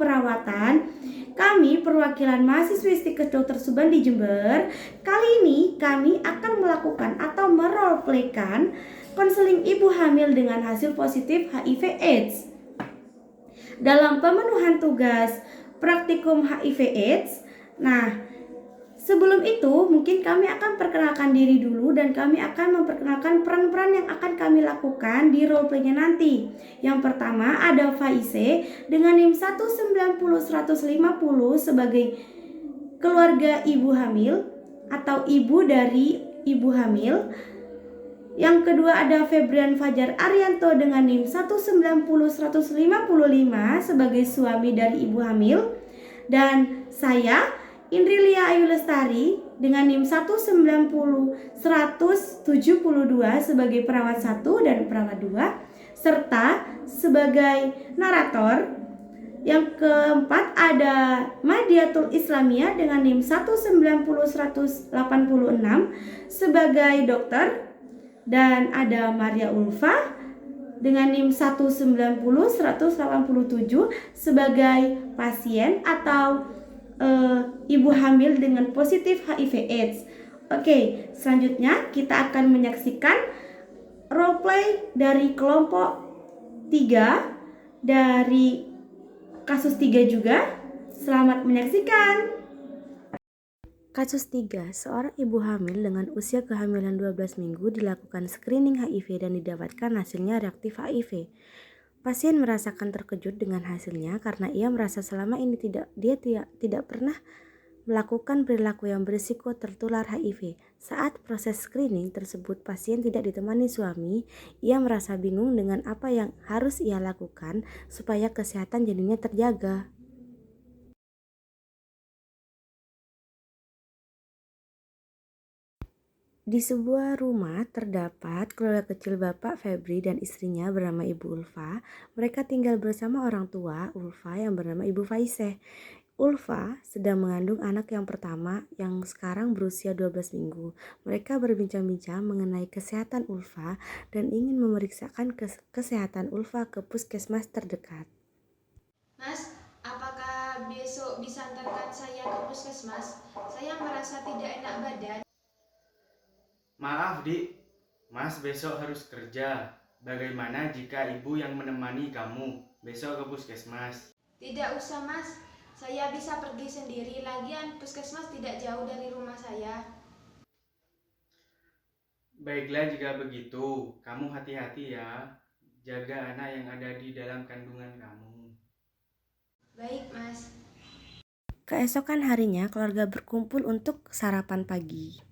keperawatan. Kami perwakilan mahasiswi Stikes Dr. Subandi Jember. Kali ini kami akan melakukan atau meroleplaykan konseling ibu hamil dengan hasil positif HIV/AIDS. Dalam pemenuhan tugas praktikum HIV/AIDS. Nah, sebelum itu mungkin kami akan perkenalkan diri dulu dan kami akan memperkenalkan peran-peran yang akan kami lakukan di roleplaynya nanti. Yang pertama ada Faize dengan NIM 190-150 sebagai keluarga ibu hamil atau ibu dari ibu hamil. Yang kedua ada Febrian Fajar Arianto dengan NIM 190-155 sebagai suami dari ibu hamil. Dan saya Indrilia Ayu Lestari dengan NIM 190-172 sebagai perawat 1 dan perawat 2 serta sebagai narator. Yang keempat ada Madiatul Islamiyah dengan NIM 190-186 sebagai dokter. Dan ada Maria Ulfa dengan NIM 190-187 sebagai pasien atau ibu hamil dengan positif HIV/AIDS. Oke, selanjutnya kita akan menyaksikan roleplay dari kelompok 3 dari kasus 3 juga. Selamat menyaksikan. Kasus 3, seorang ibu hamil dengan usia kehamilan 12 minggu dilakukan screening HIV dan didapatkan hasilnya reaktif HIV. Pasien merasakan terkejut dengan hasilnya karena ia merasa selama ini dia tidak pernah melakukan perilaku yang berisiko tertular HIV. Saat proses screening tersebut pasien tidak ditemani suami, ia merasa bingung dengan apa yang harus ia lakukan supaya kesehatan janinnya terjaga. Di sebuah rumah terdapat keluarga kecil Bapak Febri dan istrinya bernama Ibu Ulfa. Mereka tinggal bersama orang tua Ulfa yang bernama Ibu Faize. Ulfa sedang mengandung anak yang pertama yang sekarang berusia 12 minggu. Mereka berbincang-bincang mengenai kesehatan Ulfa dan ingin memeriksakan kesehatan Ulfa ke puskesmas terdekat. Mas, apakah besok bisa antarkan saya ke puskesmas? Saya merasa tidak enak badan. Maaf, Dik. Mas besok harus kerja. Bagaimana jika ibu yang menemani kamu besok ke puskesmas? Tidak usah, Mas. Saya bisa pergi sendiri. Lagian puskesmas tidak jauh dari rumah saya. Baiklah jika begitu. Kamu hati-hati ya. Jaga anak yang ada di dalam kandungan kamu. Baik, Mas. Keesokan harinya keluarga berkumpul untuk sarapan pagi.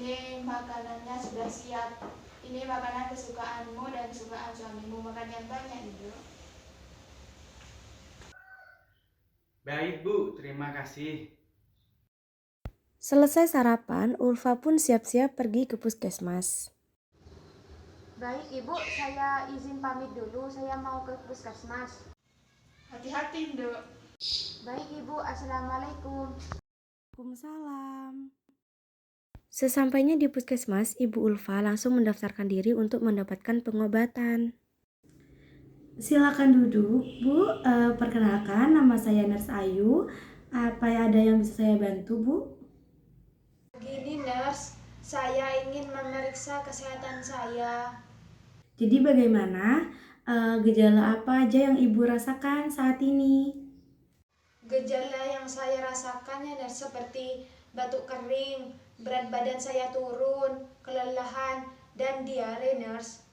Ini makanannya sudah siap. Ini makanan kesukaanmu dan kesukaan suamimu. Makan yang banyak, Dok. Baik, Bu. Terima kasih. Selesai sarapan, Ulfa pun siap-siap pergi ke puskesmas. Baik, Ibu. Saya izin pamit dulu. Saya mau ke puskesmas. Hati-hati, Dok. Baik, Ibu. Assalamualaikum. Waalaikumsalam. Sesampainya di puskesmas, Ibu Ulfa langsung mendaftarkan diri untuk mendapatkan pengobatan. Silakan duduk, Bu. Perkenalkan, nama saya Nurse Ayu. Apa ada yang bisa saya bantu, Bu? Begini, Nurse. Saya ingin memeriksa kesehatan saya. Jadi bagaimana? Gejala apa aja yang Ibu rasakan saat ini? Gejala yang saya rasakan ya seperti batuk kering, berat badan saya turun, kelelahan, dan diare, Nurse.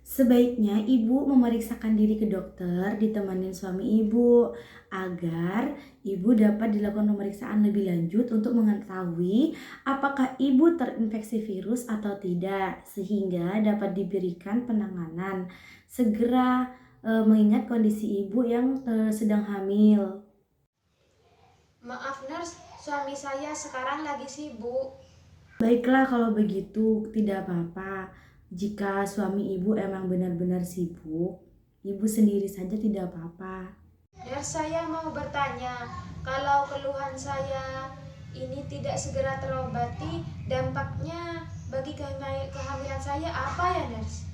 Sebaiknya Ibu memeriksakan diri ke dokter ditemani suami Ibu agar Ibu dapat dilakukan pemeriksaan lebih lanjut untuk mengetahui apakah Ibu terinfeksi virus atau tidak sehingga dapat diberikan penanganan segera mengingat kondisi Ibu yang sedang hamil. Maaf, Nurse, suami saya sekarang lagi sibuk. Baiklah kalau begitu, tidak apa-apa. Jika suami Ibu emang benar-benar sibuk, Ibu sendiri saja tidak apa-apa. Nurse, saya mau bertanya, kalau keluhan saya ini tidak segera terobati, dampaknya bagi kehamilan saya apa ya, Nurse?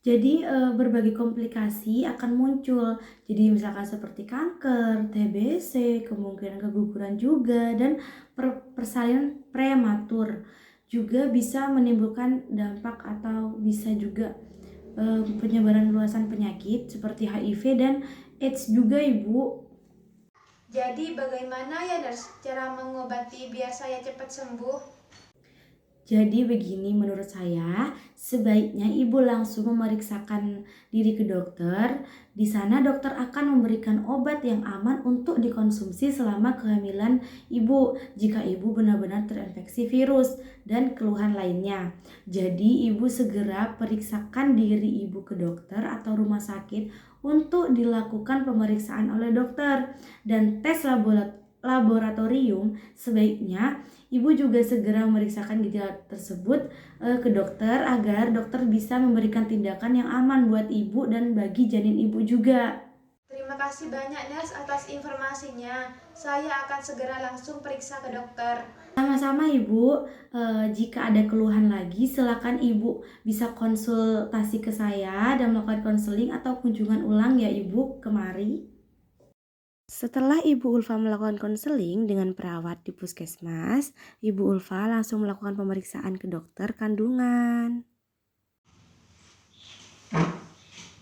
Jadi berbagai komplikasi akan muncul. Jadi misalkan seperti kanker, TBC, kemungkinan keguguran juga, dan persalinan prematur juga bisa menimbulkan dampak atau bisa juga penyebaran luasan penyakit seperti HIV dan AIDS juga, Ibu. Jadi bagaimana ya nurse cara mengobati biar saya cepat sembuh? Jadi begini, menurut saya sebaiknya ibu langsung memeriksakan diri ke dokter. Di sana dokter akan memberikan obat yang aman untuk dikonsumsi selama kehamilan ibu jika ibu benar-benar terinfeksi virus dan keluhan lainnya. Jadi ibu segera periksakan diri ibu ke dokter atau rumah sakit untuk dilakukan pemeriksaan oleh dokter dan tes laboratorium. Sebaiknya ibu juga segera memeriksakan gejala tersebut ke dokter agar dokter bisa memberikan tindakan yang aman buat ibu dan bagi janin ibu juga. Terima kasih banyak nurse atas informasinya. Saya akan segera langsung periksa ke dokter. Sama-sama ibu. Jika ada keluhan lagi silakan ibu bisa konsultasi ke saya dan melakukan konseling atau kunjungan ulang ya ibu kemari. Setelah Ibu Ulfa melakukan konseling dengan perawat di puskesmas, Ibu Ulfa langsung melakukan pemeriksaan ke dokter kandungan.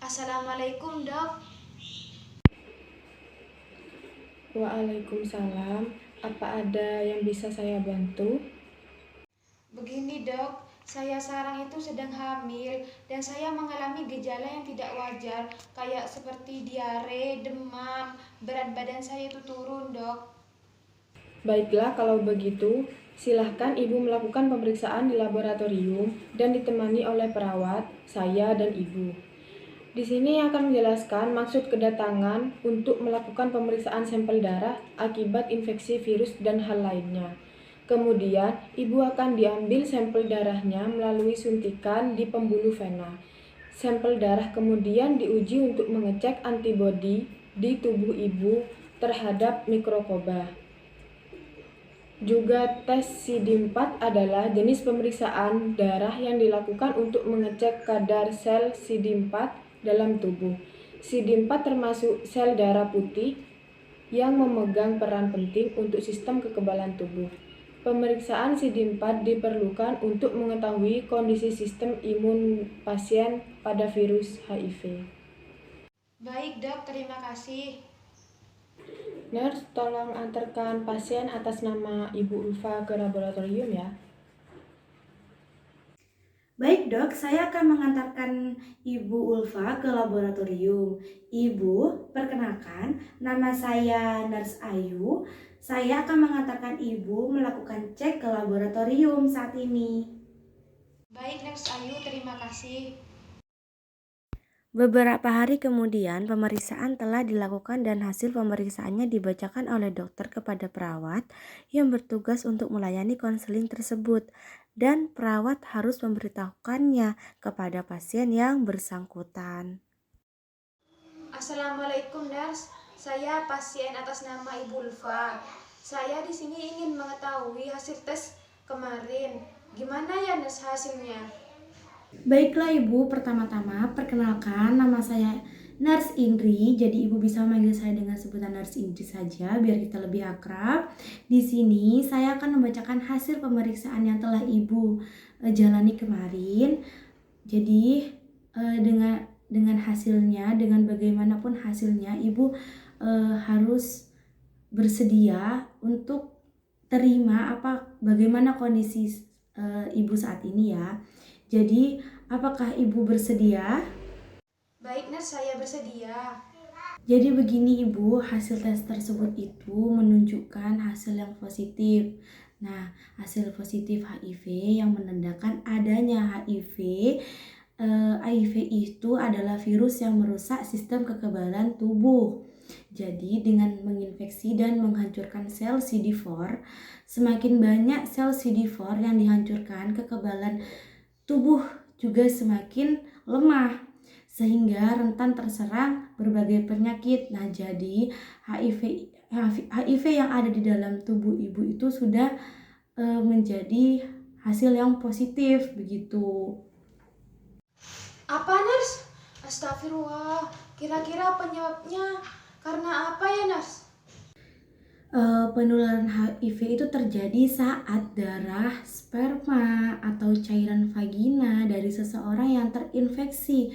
Assalamualaikum dok. Waalaikumsalam, apa ada yang bisa saya bantu? Begini dok, saya sekarang itu sedang hamil dan saya mengalami gejala yang tidak wajar kayak seperti diare, demam, berat badan saya itu turun dok. Baiklah, kalau begitu, silahkan Ibu melakukan pemeriksaan di laboratorium dan ditemani oleh perawat, saya dan Ibu. Di sini akan menjelaskan maksud kedatangan untuk melakukan pemeriksaan sampel darah akibat infeksi virus dan hal lainnya. Kemudian, Ibu akan diambil sampel darahnya melalui suntikan di pembuluh vena. Sampel darah kemudian diuji untuk mengecek antibodi di tubuh Ibu terhadap mikrokoba. Juga tes CD4 adalah jenis pemeriksaan darah yang dilakukan untuk mengecek kadar sel CD4 dalam tubuh. CD4 termasuk sel darah putih yang memegang peran penting untuk sistem kekebalan tubuh. Pemeriksaan CD4 diperlukan untuk mengetahui kondisi sistem imun pasien pada virus HIV. Baik dok, terima kasih. Nurse, tolong antarkan pasien atas nama Ibu Ulfa ke laboratorium ya. Baik dok, saya akan mengantarkan Ibu Ulfa ke laboratorium. Ibu, perkenalkan, nama saya Nurse Ayu. Saya akan mengantarkan Ibu melakukan cek ke laboratorium saat ini. Baik nurse Ayu, terima kasih. Beberapa hari kemudian pemeriksaan telah dilakukan dan hasil pemeriksaannya dibacakan oleh dokter kepada perawat yang bertugas untuk melayani konseling tersebut, dan perawat harus memberitahukannya kepada pasien yang bersangkutan. Assalamualaikum nurse, saya pasien atas nama Ibu Ulfa. Saya di sini ingin mengetahui hasil tes kemarin. Gimana ya nurse hasilnya? Baiklah Ibu, pertama-tama perkenalkan nama saya Nurse Indri. Jadi Ibu bisa memanggil saya dengan sebutan Nurse Indri saja biar kita lebih akrab. Di sini saya akan membacakan hasil pemeriksaan yang telah Ibu jalani kemarin. Jadi dengan hasilnya, dengan bagaimanapun hasilnya, Ibu harus bersedia untuk terima bagaimana kondisi Ibu saat ini ya. Jadi, apakah Ibu bersedia? Baik nurse, saya bersedia. Jadi begini Ibu, hasil tes tersebut itu menunjukkan hasil yang positif. Nah, hasil positif HIV yang menandakan adanya HIV. HIV itu adalah virus yang merusak sistem kekebalan tubuh. Jadi dengan menginfeksi dan menghancurkan sel CD4, semakin banyak sel CD4 yang dihancurkan, kekebalan tubuh juga semakin lemah sehingga rentan terserang berbagai penyakit. Nah, jadi HIV yang ada di dalam tubuh Ibu itu sudah menjadi hasil yang positif begitu. Apa, Nurse? Astagfirullah. Kira-kira penyebabnya karena apa ya, Nurse? Penularan HIV itu terjadi saat darah, sperma, atau cairan vagina dari seseorang yang terinfeksi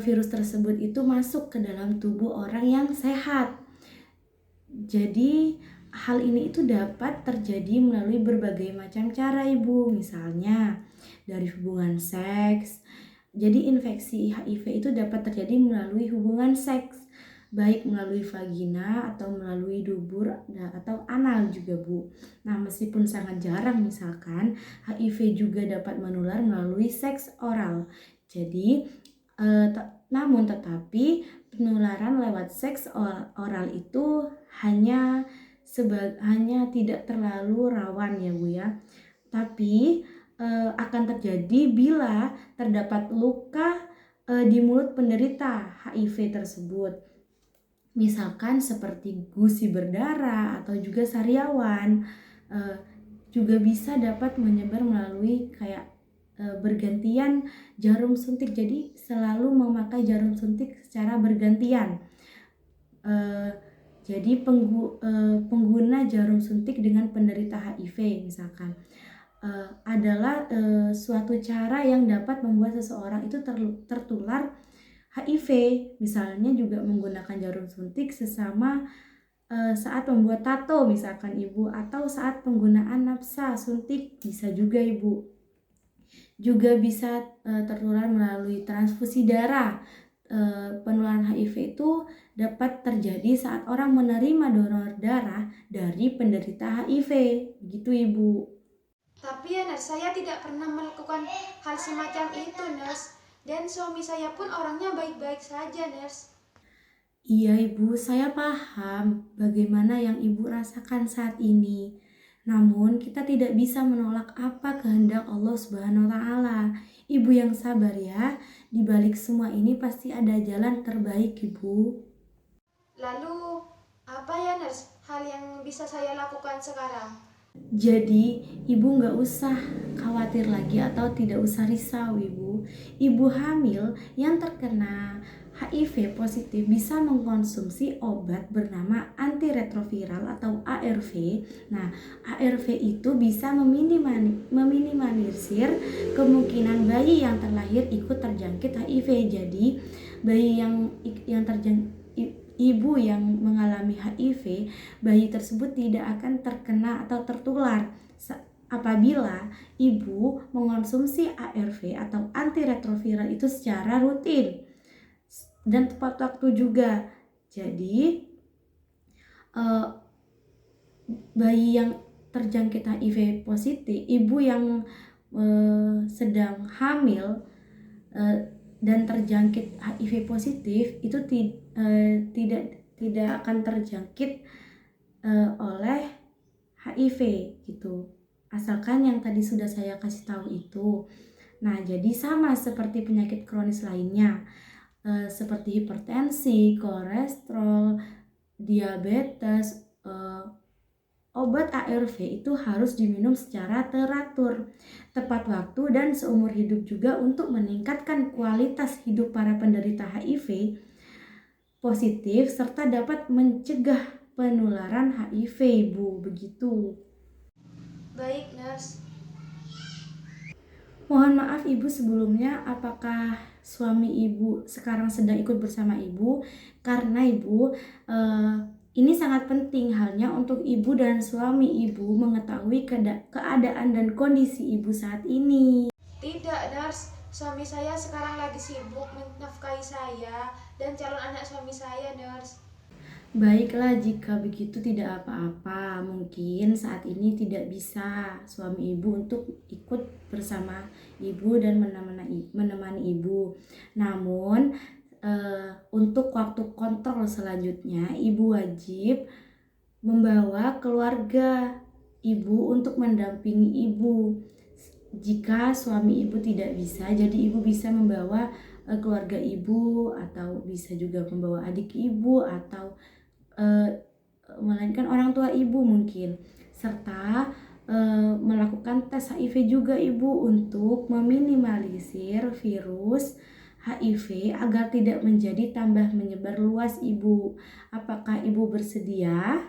virus tersebut itu masuk ke dalam tubuh orang yang sehat. Jadi hal ini itu dapat terjadi melalui berbagai macam cara, Ibu. Misalnya dari hubungan seks. Jadi infeksi HIV itu dapat terjadi melalui hubungan seks, baik melalui vagina atau melalui dubur atau anal juga, Bu. Nah, meskipun sangat jarang misalkan, HIV juga dapat menular melalui seks oral. Jadi, namun tetapi penularan lewat seks oral itu hanya tidak terlalu rawan ya, Bu ya. Tapi akan terjadi bila terdapat luka di mulut penderita HIV tersebut. Misalkan seperti gusi berdarah atau juga sariawan, juga bisa dapat menyebar melalui kayak bergantian jarum suntik. Jadi selalu memakai jarum suntik secara bergantian. Jadi pengguna jarum suntik dengan penderita HIV misalkan adalah suatu cara yang dapat membuat seseorang itu tertular HIV. Misalnya juga menggunakan jarum suntik sesama saat membuat tato misalkan, Ibu, atau saat penggunaan napsa suntik bisa juga, Ibu. Juga bisa tertular melalui transfusi darah. Penularan HIV itu dapat terjadi saat orang menerima donor darah dari penderita HIV. Begitu, Ibu. Tapi ya, Nurse, saya tidak pernah melakukan hal semacam itu, Nurse. Dan suami saya pun orangnya baik-baik saja, Nurse. Iya, Ibu, saya paham bagaimana yang Ibu rasakan saat ini. Namun, kita tidak bisa menolak apa kehendak Allah Subhanahu wa Ta'ala. Ibu yang sabar ya. Di balik semua ini pasti ada jalan terbaik, Ibu. Lalu, apa ya, Nurse, hal yang bisa saya lakukan sekarang? Jadi, Ibu nggak usah khawatir lagi atau tidak usah risau, Ibu. Ibu hamil yang terkena HIV positif bisa mengkonsumsi obat bernama antiretroviral atau ARV. Nah, ARV itu bisa meminimalisir kemungkinan bayi yang terlahir ikut terjangkit HIV. Jadi, bayi yang terjangkit ibu yang mengalami HIV, bayi tersebut tidak akan terkena atau tertular apabila ibu mengonsumsi ARV atau antiretroviral itu secara rutin dan tepat waktu juga. Jadi bayi yang terjangkit HIV positif, ibu yang sedang hamil dan terjangkit HIV positif itu tidak akan terjangkit oleh HIV gitu, asalkan yang tadi sudah saya kasih tahu itu. Nah, jadi sama seperti penyakit kronis lainnya seperti hipertensi, kolesterol, diabetes, obat ARV itu harus diminum secara teratur, tepat waktu, dan seumur hidup juga untuk meningkatkan kualitas hidup para penderita HIV positif serta dapat mencegah penularan HIV, Bu. Begitu. Baik, Nurse. Mohon maaf, Ibu, sebelumnya apakah suami Ibu sekarang sedang ikut bersama Ibu? Karena Ibu ini sangat penting halnya untuk Ibu dan suami Ibu mengetahui keadaan dan kondisi Ibu saat ini. Tidak, Nurse. Suami saya sekarang lagi sibuk menafkahi saya dan calon anak suami saya, Nurse. Baiklah, jika begitu tidak apa-apa. Mungkin saat ini tidak bisa suami Ibu untuk ikut bersama Ibu dan menemani Ibu. Namun untuk waktu kontrol selanjutnya, Ibu wajib membawa keluarga Ibu untuk mendampingi Ibu. Jika suami Ibu tidak bisa, jadi Ibu bisa membawa keluarga Ibu, atau bisa juga membawa adik Ibu, atau melainkan orang tua Ibu mungkin. Serta melakukan tes HIV juga Ibu untuk meminimalisir virus HIV agar tidak menjadi tambah menyebar luas Ibu. Apakah Ibu bersedia?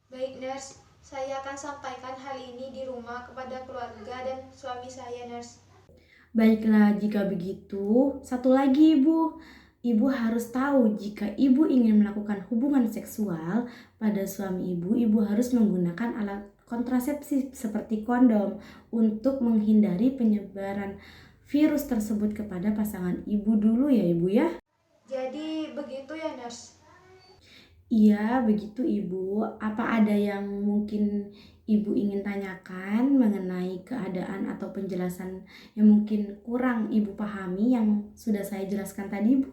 Baik, Nurse. Saya akan sampaikan hal ini di rumah kepada keluarga dan suami saya, Nurse. Baiklah, jika begitu, satu lagi Ibu. Ibu harus tahu jika Ibu ingin melakukan hubungan seksual pada suami Ibu, Ibu harus menggunakan alat kontrasepsi seperti kondom untuk menghindari penyebaran virus tersebut kepada pasangan Ibu dulu ya Ibu ya. Jadi begitu ya, Nurse? Iya, begitu Ibu. Apa ada yang mungkin Ibu ingin tanyakan mengenai keadaan atau penjelasan yang mungkin kurang Ibu pahami yang sudah saya jelaskan tadi, Bu?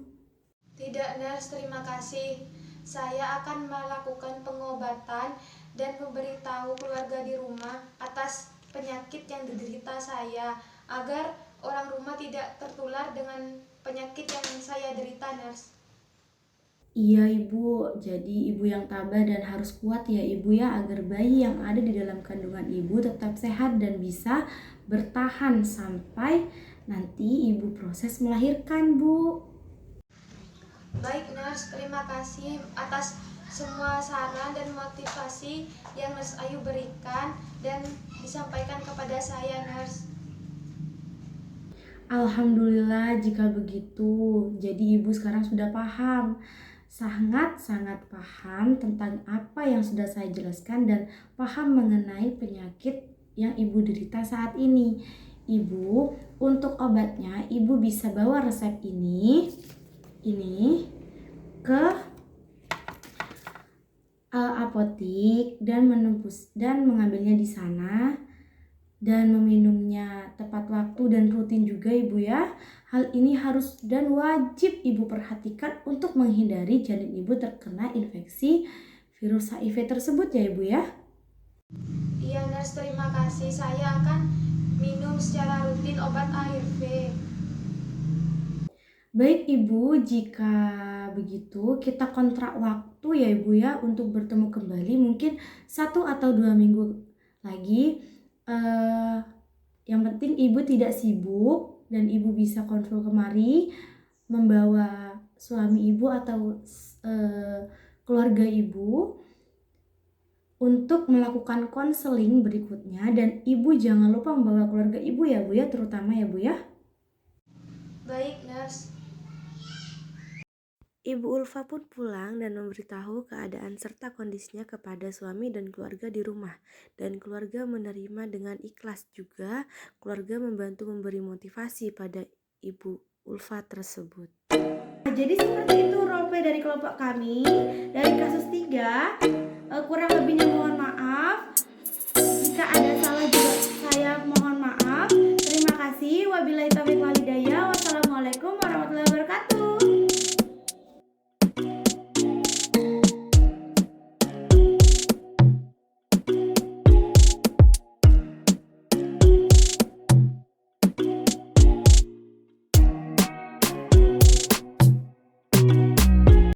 Tidak, Nurse. Terima kasih. Saya akan melakukan pengobatan dan memberitahu keluarga di rumah atas penyakit yang diderita saya agar orang rumah tidak tertular dengan penyakit yang saya derita, Nurse. Iya Ibu, jadi Ibu yang tabah dan harus kuat ya Ibu ya agar bayi yang ada di dalam kandungan Ibu tetap sehat dan bisa bertahan sampai nanti Ibu proses melahirkan Bu. Baik, Nurse. Terima kasih atas semua saran dan motivasi yang Nurse Ayu berikan dan disampaikan kepada saya, Nurse. Alhamdulillah jika begitu, jadi Ibu sekarang sudah paham. Sangat-sangat paham tentang apa yang sudah saya jelaskan dan paham mengenai penyakit yang Ibu derita saat ini. Ibu, untuk obatnya Ibu bisa bawa resep ini ke apotik dan mengambilnya di sana dan meminumnya tepat waktu dan rutin juga Ibu ya. Hal ini harus dan wajib Ibu perhatikan untuk menghindari janin Ibu terkena infeksi virus HIV tersebut ya Ibu ya. Iya, Nurse. Terima kasih. Saya akan minum secara rutin obat ARV. Baik Ibu, jika begitu kita kontrak waktu ya Ibu ya untuk bertemu kembali mungkin 1 atau 2 minggu lagi. Yang penting Ibu tidak sibuk dan Ibu bisa kontrol kemari membawa suami Ibu atau keluarga Ibu untuk melakukan konseling berikutnya dan Ibu jangan lupa membawa keluarga Ibu ya Bu ya, terutama ya Bu ya. Baik, Nurse. Ibu Ulfa pun pulang dan memberitahu keadaan serta kondisinya kepada suami dan keluarga di rumah. Dan keluarga menerima dengan ikhlas juga. Keluarga membantu memberi motivasi pada Ibu Ulfa tersebut. Jadi seperti itu roleplay dari kelompok kami. Dari kasus 3, kurang lebihnya mohon maaf. Jika ada salah juga